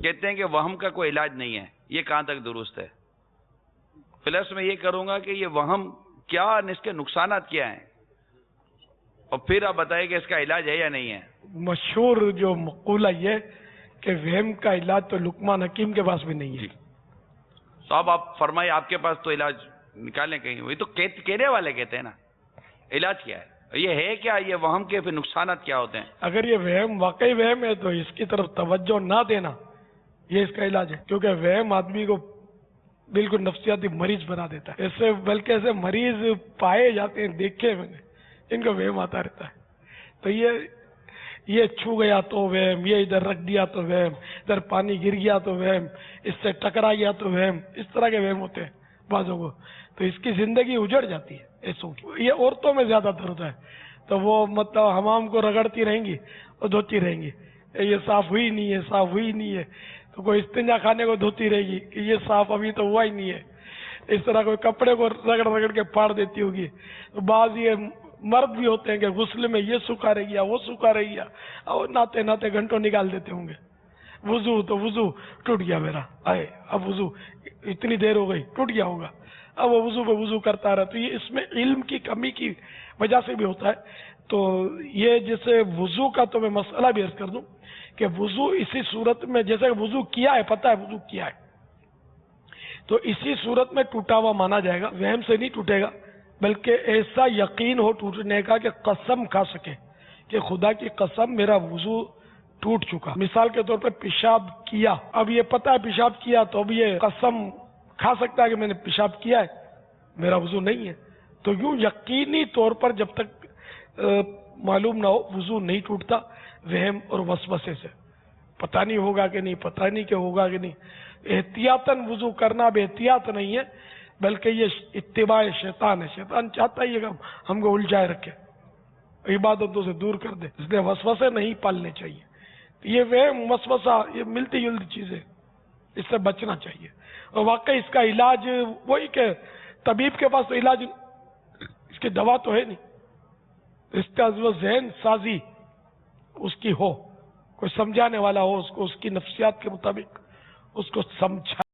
کہتے ہیں کہ وہم کا کوئی علاج نہیں ہے، یہ کہاں تک درست ہے؟ پلس میں یہ کروں گا کہ یہ وہم کیا، اس کے نقصانات کیا ہیں، اور پھر آپ بتائیں کہ اس کا علاج ہے یا نہیں ہے۔ مشہور جو مقولہ یہ کہ وہم کا علاج تو لقمان حکیم کے پاس بھی نہیں ہے۔ صاحب آپ فرمائیں، آپ کے پاس تو علاج نکالیں کہیں، وہی تو کہنے والے کہتے ہیں نا، علاج کیا ہے، یہ ہے کیا، یہ وہم کے پھر نقصانات کیا ہوتے ہیں؟ اگر یہ وہم واقعی وہم ہے تو اس کی طرف توجہ نہ دینا یہ اس کا علاج ہے، کیونکہ وہم آدمی کو بالکل نفسیاتی مریض بنا دیتا ہے۔ ایسے بلکہ ایسے مریض پائے جاتے ہیں، دیکھے میں نے، ان کو وہم آتا رہتا ہے۔ تو یہ چھو گیا تو وہم، یہ ادھر رکھ دیا تو وہم، ادھر پانی گر گیا تو وہم، اس سے ٹکرا گیا تو وہم، اس طرح کے وہم ہوتے ہیں بعضوں کو، تو اس کی زندگی اجڑ جاتی ہے ایسوں کی۔ یہ عورتوں میں زیادہ تر ہوتا ہے، تو وہ مطلب حمام کو رگڑتی رہیں گی اور دھوتی رہیں گی، یہ صاف ہوئی نہیں ہے، صاف ہوئی نہیں ہے، تو کوئی استنجا خانے کو دھوتی رہے گی کہ یہ صاف ابھی تو ہوا ہی نہیں ہے، اس طرح کوئی کپڑے کو رگڑ رگڑ کے پھاڑ دیتی ہوگی۔ تو بعض یہ مرد بھی ہوتے ہیں کہ غسل میں یہ سکھا رہ گیا، وہ سکھا رہ گیا، اور ناتے ناتے گھنٹوں نکال دیتے ہوں گے۔ وضو تو وضو ٹوٹ گیا میرا، آئے اب وضو اتنی دیر ہو گئی، ٹوٹ گیا ہوگا، اب وہ وضو پہ وضو کرتا رہا۔ تو یہ اس میں علم کی کمی کی وجہ سے بھی ہوتا ہے۔ تو یہ جیسے وضو کا تو میں مسئلہ بھی عرض کر دوں کہ وضو اسی صورت میں، جیسے وضو کیا ہے، پتہ ہے وضو کیا ہے، تو اسی صورت میں ٹوٹا ہوا مانا جائے گا، وہم سے نہیں ٹوٹے گا، بلکہ ایسا یقین ہو ٹوٹنے کا کہ قسم کھا سکے کہ خدا کی قسم میرا وضو ٹوٹ چکا۔ مثال کے طور پر پیشاب کیا، اب یہ پتہ ہے پیشاب کیا، تو اب یہ قسم کھا سکتا ہے کہ میں نے پیشاب کیا ہے، میرا وضو نہیں ہے۔ تو یوں یقینی طور پر جب تک معلوم نہ ہو وضو نہیں ٹوٹتا، وہم اور وسوسے سے۔ پتہ نہیں ہوگا کہ نہیں، پتہ نہیں کہ ہوگا کہ نہیں، احتیاطاً وضو کرنا بے احتیاط نہیں ہے، بلکہ یہ اتباع شیطان ہے۔ شیطان چاہتا ہی ہے کہ ہم کو الجھائے رکھے، عبادتوں سے دور کر دے، اس لیے وسوسے نہیں پالنے چاہیے۔ یہ وہم وسوسہ یہ ملتی جلتی چیزیں، اس سے بچنا چاہیے۔ اور واقعی اس کا علاج وہی کہ طبیب کے پاس تو علاج، اس کی دوا تو ہے نہیں، اس کا ذہن سازی اس کی ہو، کوئی سمجھانے والا ہو، اس کو اس کی نفسیات کے مطابق اس کو سمجھا